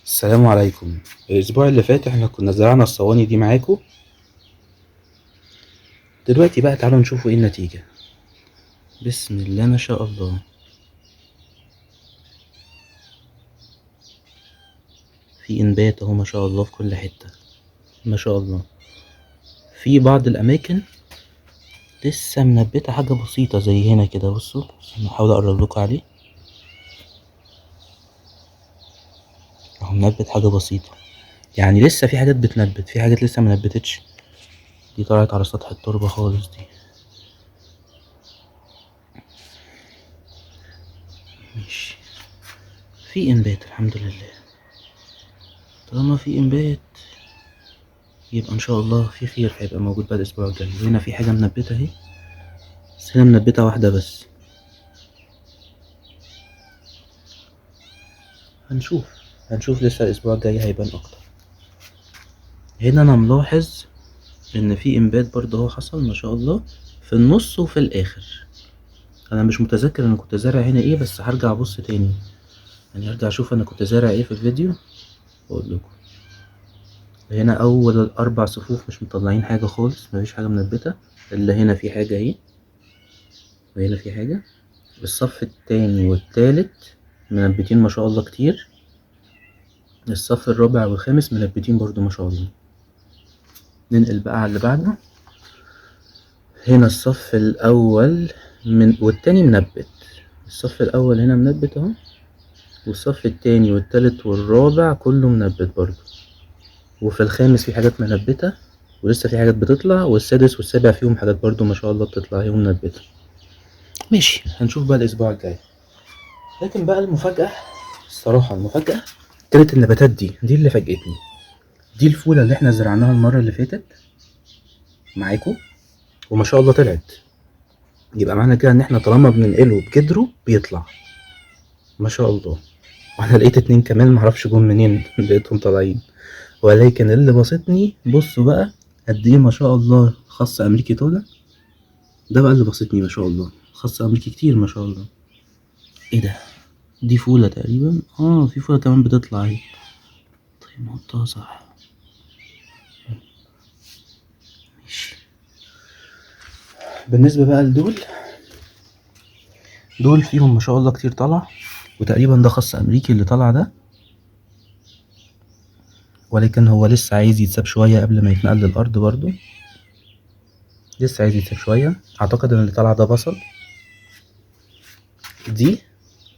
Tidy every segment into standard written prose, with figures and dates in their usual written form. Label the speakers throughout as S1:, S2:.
S1: السلام عليكم. الاسبوع اللي فات احنا كنا زرعنا الصواني دي معاكم. دلوقتي بقى تعالوا نشوفوا ايه النتيجة. بسم الله ما شاء الله، في انبات اهو ما شاء الله في كل حتة ما شاء الله. في بعض الاماكن لسه منبتة حاجة بسيطة زي هنا كده، بصوا هحاول اقرب لكم عليه اهو، منبت حاجة بسيطة يعني. لسه في حاجات بتنبت، في حاجات لسه منبتتش. دي طلعت على سطح التربة خالص دي. ماشي، في انبات الحمد لله. طالما في انبات يبقى ان شاء الله في خير هيبقى موجود بعد الاسبوع الجاي. وهنا في حاجة منبتة اهي، بس هنا منبتة واحدة بس. هنشوف لسه الاسبوع الجاي هيبان اكتر. هنا انا ملاحظ ان في انبات برضه اهو حصل ما شاء الله في النص وفي الاخر. انا مش متذكر انا كنت زارع هنا ايه، بس هرجع ابص تاني يعني، هرجع اشوف انا كنت زارع ايه في الفيديو واقول لكم. هنا اول 4 صفوف مش مطلعين حاجة خالص، مفيش حاجة منبتة الا هنا في حاجة اهي، وهنا في حاجة. الصف التاني والتالت منبتين ما شاء الله كتير. الصف الرابع والخامس منبتين برضو ما شاء الله. ننقل بقى على اللي بعده. هنا الصف الاول والتاني منبت. الصف الاول هنا منبت اهو، والصف التاني والتالت والرابع كله منبت برضو. وفي الخامس في حاجات منبتة ولسه في حاجات بتطلع، والسادس والسابع فيهم حاجات برضو ما شاء الله بتطلع اهي منبتة. ماشي، هنشوف بقى الاسبوع الجاي. لكن بقى المفاجأة، الصراحة المفاجأة كانت النباتات دي اللي فاجأتني. دي الفولة اللي احنا زرعناها المرة اللي فاتت معاكم وما شاء الله طلعت. يبقى معنى كده ان احنا طالما بننقله بجدره بيطلع ما شاء الله. وانا لقيت 2 كمان معرفش جم منين لقيتهم طالعين. ولكن اللي بسطني بصوا بقى قد ايه ما شاء الله خس امريكي طالع. ده بقى اللي بسطني ما شاء الله، خس امريكي كتير ما شاء الله. ايه ده؟ دي فولة تقريبا، في فولة كمان بتطلع اهي. طيب نحطها صح. ماشي. بالنسبة بقى دول فيهم ما شاء الله كتير طلع، وتقريبا ده خس امريكي اللي طلع ده، ولكن هو لسه عايز يتساب شوية قبل ما يتنقل للأرض برضو. لسه عايز يتساب شوية. أعتقد إن اللي طلع ده بصل. دي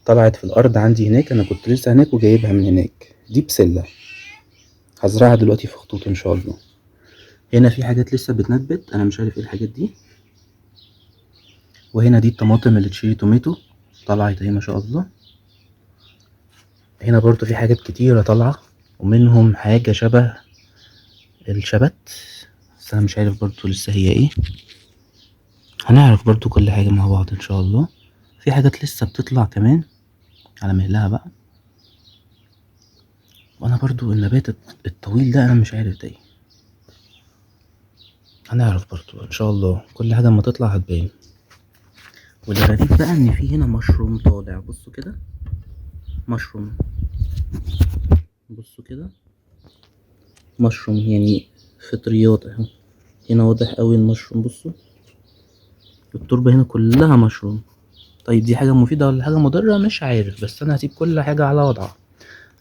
S1: طلعت في الأرض عندي هناك، أنا كنت لسه هناك وجايبها من هناك. دي بسلة هزرعها دلوقتي في خطوط إن شاء الله. هنا في حاجات لسه بتنبت، أنا مش عارف إيه الحاجات دي. وهنا دي الطماطم اللي تشيري توميتو طلعت أهي ما شاء الله. هنا برضو في حاجات كتيرة طالعة، ومنهم حاجة شبه الشبت، بس أنا مش عارف برضو لسه هي إيه. هنعرف برضو كل حاجة مع بعض إن شاء الله. في حاجات لسه بتطلع كمان على مهلها بقى. وانا برضو النبات الطويل ده انا مش عارف ده ايه. هنعرف برضو ان شاء الله، كل حاجة اما تطلع هتبان. والغريب بقى ان في هنا مشروم طالع، بصوا كده مشروم، بصوا كده مشروم يعني فطريات اهو. هنا واضح قوي المشروم، بصوا التربة هنا كلها مشروم. طيب دي حاجة مفيدة ولا حاجة مضرة مش عارف، بس انا هسيب كل حاجة على وضعها.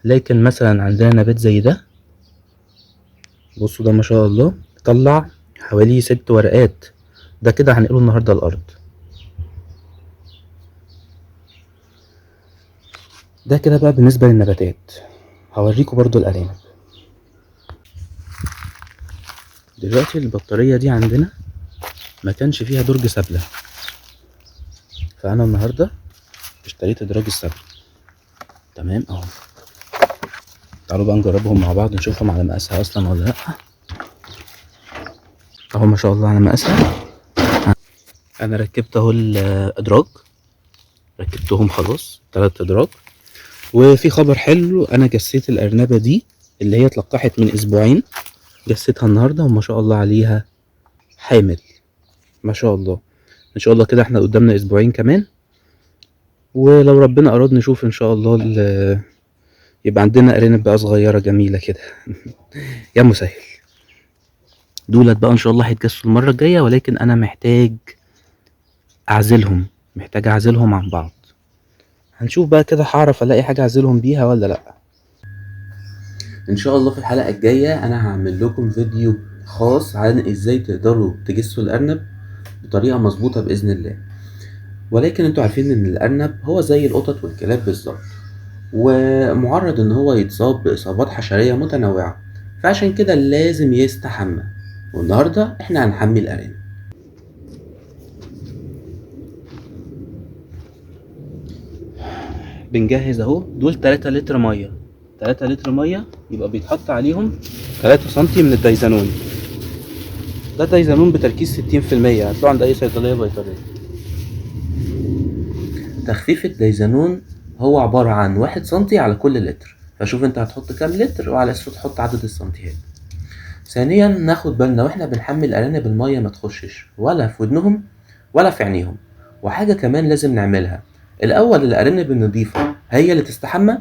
S1: لكن مثلا عندنا نبات زي ده، بصوا ده ما شاء الله طلع حوالي 6 ورقات. ده كده هنقله النهاردة الأرض. ده كده بقى بالنسبة للنباتات. هوريكم برضو الأرانب. دلوقتي البطارية دي عندنا ما كانش فيها درج سبلة، فأنا النهاردة اشتريت دراج السبلة. تمام اهو. تعالوا بقى نجربهم مع بعض نشوفهم على مقاسها أصلا ولا لأ. اهو ما شاء الله على مقاسها. أنا ركبت اهو الأدراج، ركبتهم خلاص 3 أدراج. وفي خبر حلو، أنا جسيت الأرنبة دي اللي هي اتلقحت من أسبوعين، جسيتها النهاردة وما شاء الله عليها حامل ما شاء الله. ان شاء الله كده احنا قدامنا اسبوعين كمان، ولو ربنا اراد نشوف ان شاء الله يبقى عندنا ارانب بقى صغيرة جميلة كده. يا مسهل. دولت بقى ان شاء الله هيتجسوا المرة الجاية، ولكن انا محتاج اعزلهم عن بعض. هنشوف بقى كده هعرف الاقي حاجة اعزلهم بيها ولا لا. ان شاء الله في الحلقة الجاية انا هعمل لكم فيديو خاص عن ازاي تقدروا تجسوا الارنب بطريقة مظبوطة باذن الله. ولكن انتوا عارفين ان الارنب هو زي القطط والكلاب بالظبط، ومعرض ان هو يتصاب باصابات حشرية متنوعة، فعشان كده لازم يستحمى. والنهاردة احنا هنحمي الارانب. بنجهز اهو، دول 3 لتر ميه. 3 لتر ميه يبقى بيتحط عليهم 3 سنتي من الدايزانون. ده دايزانون بتركيز 60%، هتلاقوه عند اي صيدليه بيطريه. تخفيف الدايزانون هو عباره عن 1 سنتي على كل لتر، فشوف انت هتحط كام لتر وعلى اساسه تحط عدد السنتيات. ثانيا ناخد بالنا واحنا بنحمي الارانب الميه ما تخشش ولا في ودنهم ولا في عينيهم. وحاجه كمان لازم نعملها، الاول الارانب النظيفه هي اللي تستحمى،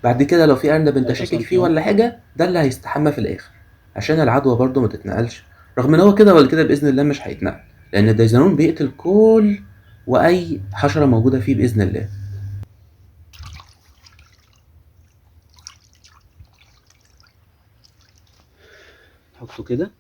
S1: بعد كده لو في ارنب انت شاكك فيه ولا حاجه ده اللي هيستحمى في الاخر، عشان العدوى برضو ما تتنقلش. رغم ان هو كده ولا كده باذن الله مش هيتنقل، لان الدايزانون بيقتل كل واي حشره موجوده فيه باذن الله. نحطه كده.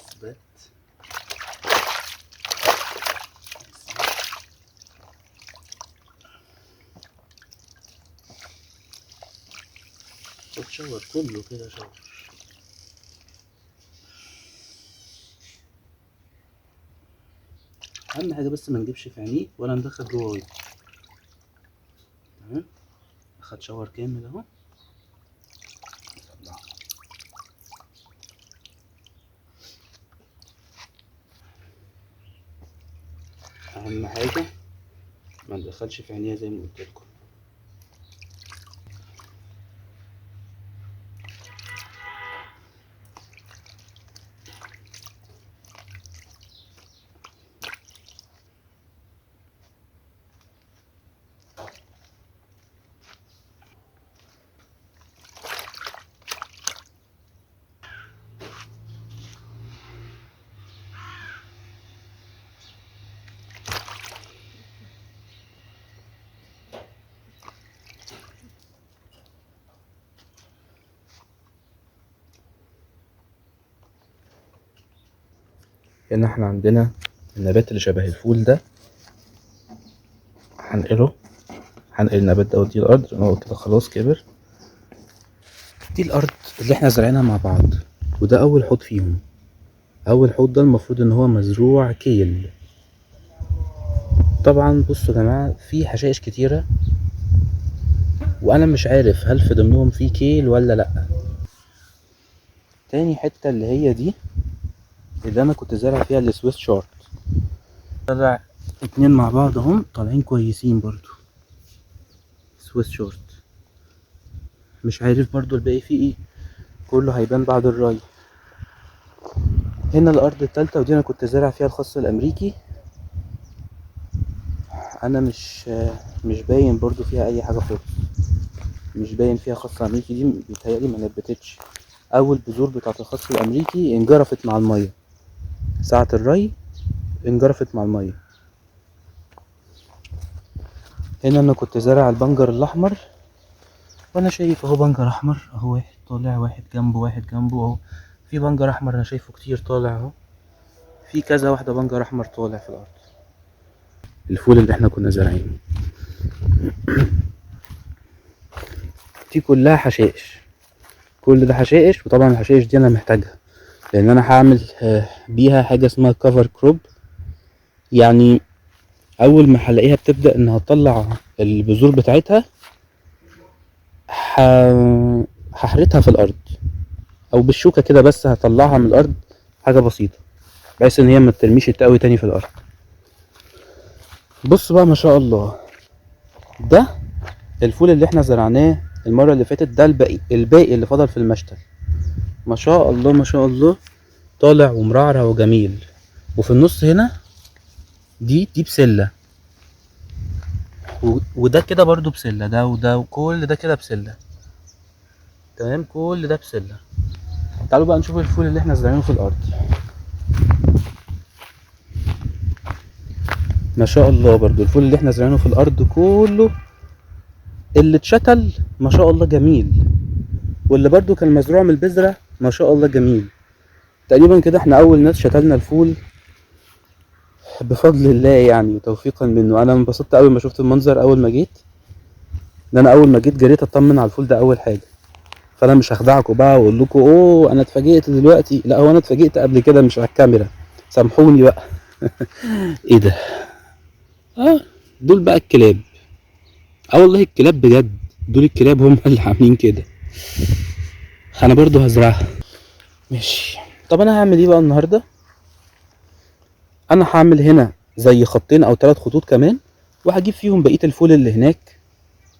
S1: اثبت. شاور كله كده شاور. اهم حاجه بس ما نجيبش في عينيه ولا ندخل جوه ودنه. تمام. اخد شاور كامل اهو. اهم حاجه ما ندخلش في عينيها زي ما قلت لكم. هنا احنا عندنا النبات اللي شبه الفول ده، هنقل النبات ده ودي الارض لان هو كده خلاص كبر. دي الارض اللي احنا زرعينها مع بعض، وده اول حوض فيهم. اول حوض ده المفروض ان هو مزروع كيل. طبعا بصوا يا جماعه في حشائش كتيره، وانا مش عارف هل في ضمنهم في كيل ولا لا. تاني حته اللي هي دي اللي انا كنت زارع فيها السويس شارت، طلع 2 مع بعض اهم طالعين كويسين برضو سويس شورت. مش عارف برضو الباقي فيه ايه، كله هيبان بعد الري. هنا الارض التالتة ودي انا كنت زارع فيها الخس الامريكي. انا مش باين برضو فيها اي حاجة خالص، مش باين فيها خس امريكي. دي بيتهيألي ما نبتتش، اول بذور بتاعة الخس الامريكي انجرفت مع المية ساعة الري، انجرفت مع المية. هنا انا كنت زارع البنجر الاحمر، وانا شايف اهو بنجر احمر اهو، واحد طالع واحد جنبه واحد جنبه اهو. في بنجر احمر انا شايفه كتير طالع اهو، في كذا واحدة بنجر احمر طالع في الارض. الفول اللي احنا كنا زارعينه دي كلها حشائش، كل ده حشائش. وطبعا الحشائش دي انا محتاجها لان انا هعمل بيها حاجة اسمها كفر كروب. يعني اول ما هلاقيها بتبدأ انها تطلع البذور بتاعتها هحرتها في الارض او بالشوكة كده، بس هطلعها من الارض حاجة بسيطة بحيث ان هي ما ترميش تقوي تاني في الارض. بص بقى ما شاء الله، ده الفول اللي احنا زرعناه المرة اللي فاتت، ده الباقي اللي فضل في المشتل. ما شاء الله ما شاء الله، طالع ومرعرع وجميل. وفي النص هنا دي بسلة، وده كده برضو بسلة، ده وده وكل ده كده بسلة. تمام، كل ده بسلة. تعالوا بقى نشوف الفول اللي احنا زرعينه في الارض. ما شاء الله، برضو الفول اللي احنا زرعينه في الارض كله اللي اتشتل ما شاء الله جميل، واللي برضو كان مزروع من البذرة ما شاء الله جميل. تقريبا كده احنا اول ناس شتلنا الفول بفضل الله يعني، وتوفيقا منه. انا انبسطت قوي ما شفت المنظر اول ما جيت، ده انا اول ما جيت جريت اطمن على الفول ده اول حاجه. فانا مش هخدعكم بقى واقول لكم اوه انا اتفاجئت دلوقتي، لا هو انا اتفاجئت قبل كده مش على الكاميرا، سامحوني بقى. ايه ده؟ اه، دول بقى الكلاب. اه والله الكلاب بجد، دول الكلاب هم اللي عاملين كده. انا برضو هزرعها. ماشي. طب انا هعمل ايه بقى النهارده؟ انا هعمل هنا زي خطين او 3 خطوط كمان، وهجيب فيهم بقيه الفول اللي هناك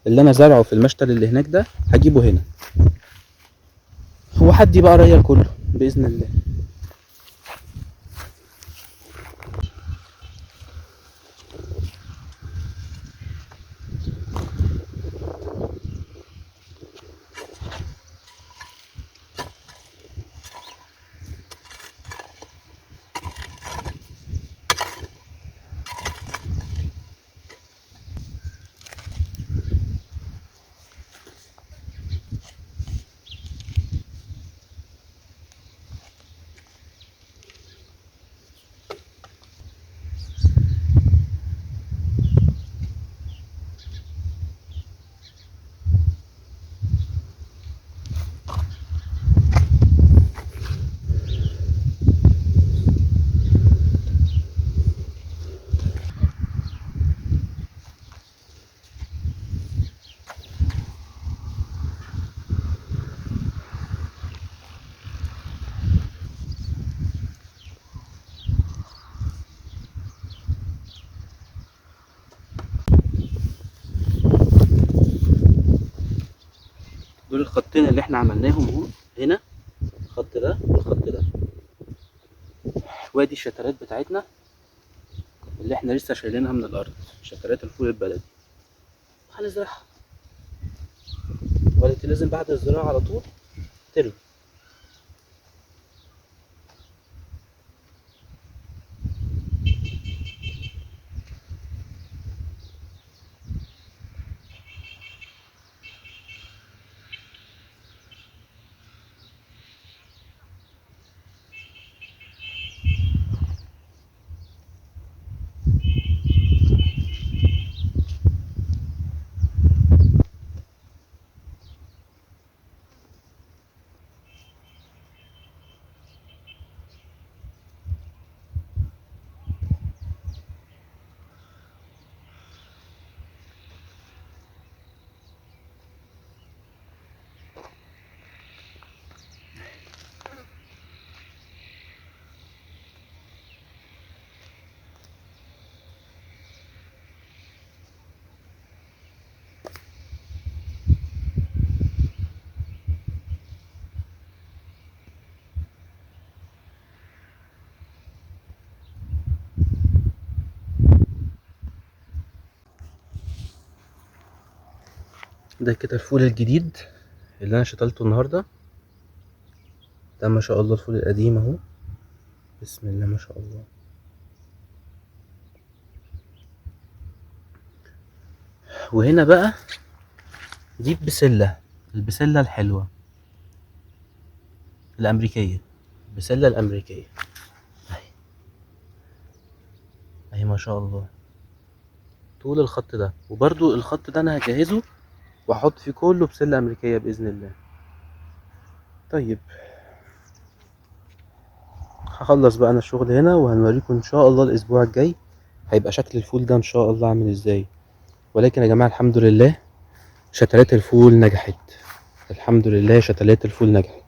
S1: اللي انا زرعه في المشتل اللي هناك ده، هجيبه هنا وهدي بقى ريا كله باذن الله. دول الخطين اللي احنا عملناهم اهو، هنا الخط ده والخط ده، وادي الشتلات بتاعتنا اللي احنا لسه شايلينها من الارض، شتلات الفول البلدي. هنزرعها، ولكن لازم بعد الزراعه على طول تروي. ده كده الفول الجديد اللي انا شتلته النهارده، ده ما شاء الله الفول القديم اهو، بسم الله ما شاء الله. وهنا بقى دي البسله، البسله الحلوه الامريكيه، البسله الامريكيه اهي، اهي ما شاء الله طول الخط ده. وبرده الخط ده انا هجهزه واحط فيه كله بسله امريكيه باذن الله. طيب هخلص بقى انا الشغل هنا وهنوريكم ان شاء الله الاسبوع الجاي هيبقى شكل الفول ده ان شاء الله عامل ازاي. ولكن يا جماعه الحمد لله شتلات الفول نجحت، الحمد لله شتلات الفول نجحت.